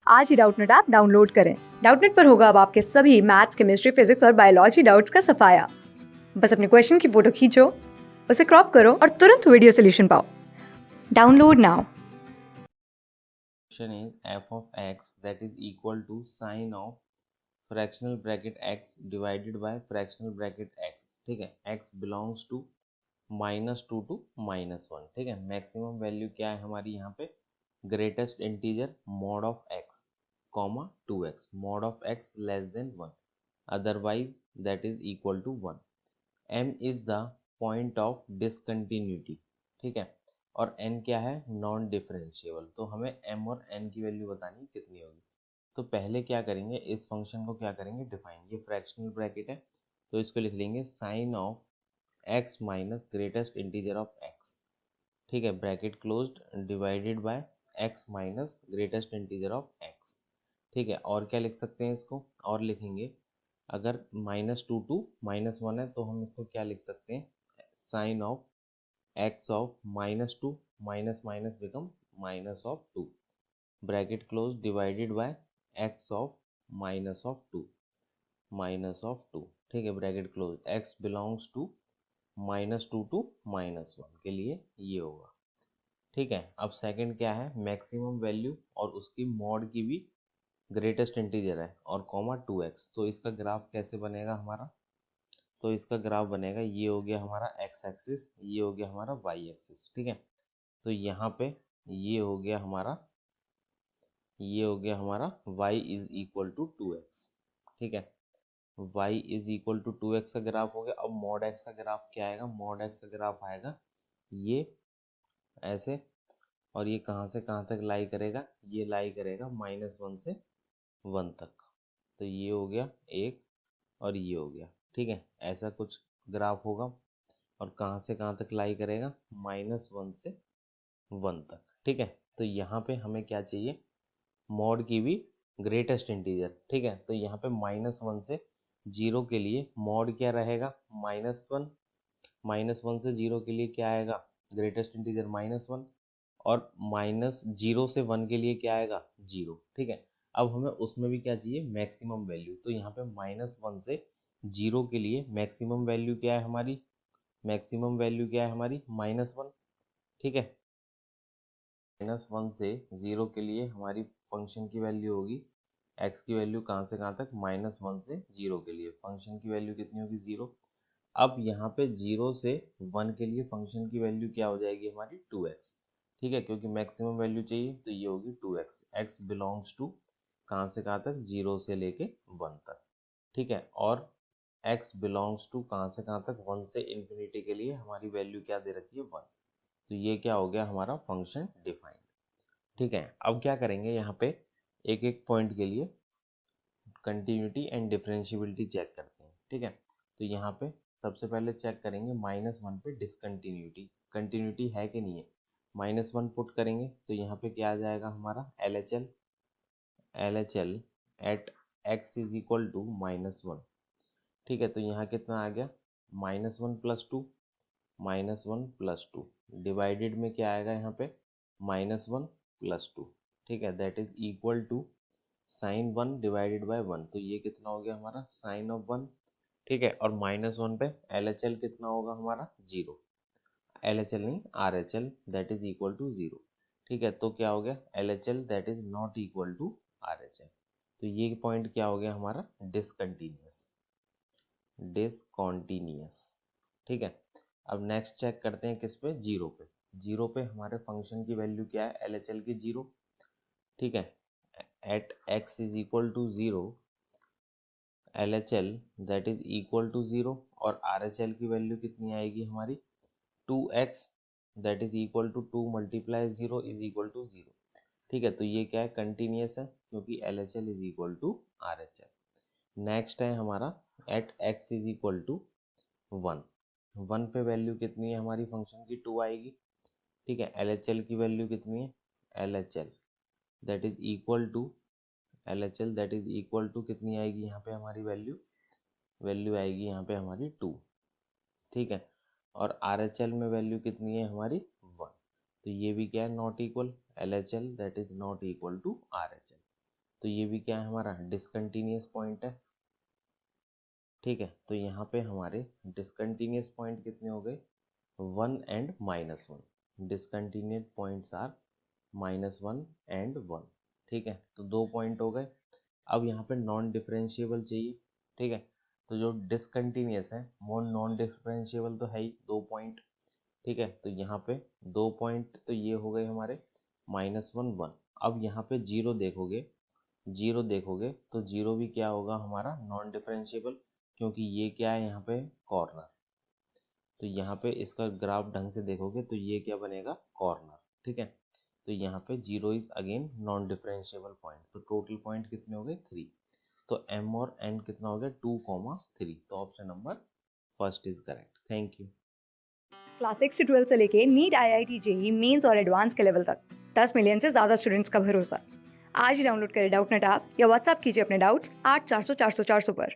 आज ही Doubtnut app download करें। Doubtnut पर होगा अब आपके सभी मैथ्स, केमिस्ट्री, फिजिक्स और बायोलॉजी डाउट्स का सफाया। बस अपने क्वेश्चन की फोटो खींचो, उसे क्रॉप करो और तुरंत वीडियो सोल्यूशन पाओ। Download now. Question is f of x that is equal to sine of fractional bracket x divided by fractional bracket x। ठीक है, x belongs to -2 to -1। ठीक है, मैक्सिमम वैल्यू क्या है हमारी यहाँ पे, greatest integer mod of x comma 2x, mod of x less than 1, otherwise that is equal to 1। m is the point of discontinuity. ठीक है, और n क्या है, नॉन डिफरेंशिएबल। तो हमें m और n की वैल्यू बतानी कितनी होगी। तो पहले क्या करेंगे, इस फंक्शन को क्या करेंगे डिफाइन। ये फ्रैक्शनल ब्रैकेट है तो इसको लिख लेंगे sine of x minus greatest integer of x। ठीक है, bracket closed divided by x minus greatest integer of x। ठीक है, और क्या लिख सकते हैं इसको, और लिखेंगे अगर -2 टू -1 है तो हम इसको क्या लिख सकते हैं, sine of x of -2 minus minus become -2, bracket close divided by x of -2 -2। ठीक है, bracket close, x belongs to -2 to -1 के लिए ये होगा। ठीक है, अब सेकंड क्या है, मैक्सिमम वैल्यू और उसकी मॉड की भी ग्रेटेस्ट इंटीजर है और कॉमा 2x। तो इसका ग्राफ कैसे बनेगा हमारा, तो इसका ग्राफ बनेगा, ये हो गया हमारा x एक्सिस, ये हो गया हमारा y एक्सिस। ठीक है, तो यहाँ पे ये हो गया हमारा, ये हो गया हमारा y is equal to 2x। ठीक है, y is equal to 2x का ग्राफ हो गया। अब मॉड x का ग्राफ क्या आएगा, मॉड x का ग्राफ आएगा ये ऐसे, और ये कहाँ से कहाँ तक लाई करेगा, ये लाई करेगा -1 से 1 तक। तो ये हो गया एक और ये हो गया। ठीक है, ऐसा कुछ ग्राफ होगा और कहाँ से कहाँ तक लाई करेगा, -1 से 1 तक। ठीक है, तो यहाँ पे हमें क्या चाहिए, मॉड की भी ग्रेटेस्ट इंटीजर। ठीक है, तो यहाँ पे -1 से 0 के लिए मॉड क्या रहेगा, -1, -1 से 0 के लिए क्या आएगा, ग्रेटेस्ट इंटीजर -1, और -0 से 1 के लिए क्या आएगा, 0। ठीक है, अब हमें उसमें भी क्या चाहिए, मैक्सिमम वैल्यू। तो यहाँ पे -1 से 0 के लिए मैक्सिमम वैल्यू क्या है हमारी, मैक्सिमम वैल्यू क्या है हमारी, -1। ठीक है, -1 से 0 के लिए हमारी फंक्शन की वैल्यू होगी, x की वैल्यू कहाँ से कहाँ तक, -1 से 0 के लिए फंक्शन की वैल्यू कितनी होगी, 0। अब यहाँ पे 0 से 1 के लिए फंक्शन की वैल्यू क्या हो जाएगी हमारी, 2x। ठीक है, क्योंकि मैक्सिमम वैल्यू चाहिए तो ये होगी 2x। x बिलोंग्स टू कहाँ से कहाँ तक, 0 से लेके 1 तक। ठीक है, और x बिलोंग्स टू कहाँ से कहाँ तक, 1 से इन्फिनिटी के लिए हमारी वैल्यू क्या दे रखी है, 1। तो ये क्या हो गया हमारा फंक्शन डिफाइंड। ठीक है, अब क्या करेंगे यहाँ पे, एक एक पॉइंट के लिए कंटिन्यूटी एंड डिफरेंशियबिलिटी चेक करते हैं। ठीक है, तो यहाँ पे सबसे पहले चेक करेंगे -1 पे डिसकंटिन्यूटी, कंटिन्यूटी है कि नहीं है। -1 पुट करेंगे तो यहाँ पे क्या आ जाएगा हमारा, L H L at x is equal to -1। ठीक है, तो यहाँ कितना आ गया, -1 + 2, -1 + 2 डिवाइडेड में क्या आएगा यहाँ पे, -1 + 2। ठीक है, that is equal to sine 1 divided by 1। तो ये कितना हो गया हमारा, साइन ऑफ 1। ठीक है, और -1 पे LHL कितना होगा हमारा, 0। LHL नहीं, RHL that is equal to 0। ठीक है, तो क्या हो गया, LHL that is not equal to RHL। तो ये पॉइंट क्या हो गया हमारा, डिसकंटिन्यूअस, डिसकॉन्टिन्यूअस। ठीक है, अब नेक्स्ट चेक करते हैं किस पे, 0 पे। 0 पे हमारे फंक्शन की वैल्यू क्या है, LHL की 0। ठीक है, at x is equal to 0 LHL that is equal to 0, और RHL की वैल्यू कितनी आएगी हमारी, 2x that is equal to 2 × 0 is equal to 0। ठीक है, तो ये क्या है, कंटिन्यूअस है क्योंकि LHL is equal to RHL। Next है हमारा at x is equal to 1। 1 पे वैल्यू कितनी है हमारी फंक्शन की, 2 आएगी। ठीक है, LHL की वैल्यू कितनी है, LHL that is equal to, LHL that is equal to कितनी आएगी यहाँ पे हमारी वैल्यू, वैल्यू आएगी यहाँ पे हमारी 2। ठीक है, और RHL में वैल्यू कितनी है हमारी, 1। तो ये भी क्या है, not equal, LHL that is not equal to RHL। तो ये भी क्या है हमारा डिसकंटिन्यूअस पॉइंट है, ठीक है। तो यहाँ पे हमारे डिसकंटिन्यूअस पॉइंट कितने हो गए, 1 and -1, discontinuous points are -1 and 1, ठीक है। तो 2 पॉइंट हो गए। अब यहाँ पे नॉन डिफरेंशिएबल चाहिए, ठीक है। तो जो डिसकंटिन्यूअस है वो नॉन डिफरेंशिएबल तो है ही, 2 पॉइंट, ठीक है। तो यहाँ पे 2 पॉइंट तो ये हो गए हमारे -1 1। अब यहाँ पे जीरो देखोगे तो जीरो भी क्या होगा हमारा नॉन डिफरेंशिएबल, क्योंकि ये क्या है यहाँ पे कॉर्नर। तो यहाँ पे इसका ग्राफ ढंग से देखोगे तो ये क्या बनेगा कॉर्नर, ठीक है। तो यहाँ पे zero is again non differentiable point. तो टोटल पॉइंट कितने हो गए 3। तो m और n कितना हो गया 2, 3। तो option number first is correct. Thank you. Class 6 से 12 से लेके नीट, IIT, जेई मेंस और एडवांस के लेवल तक 10 मिलियन से ज़्यादा स्टूडेंट्स का भरोसा। आज ही डाउनलोड करें डाउटनेट ऐप या व्हाट्सएप कीजिए अपने डाउट्स 8400 400 400 पर।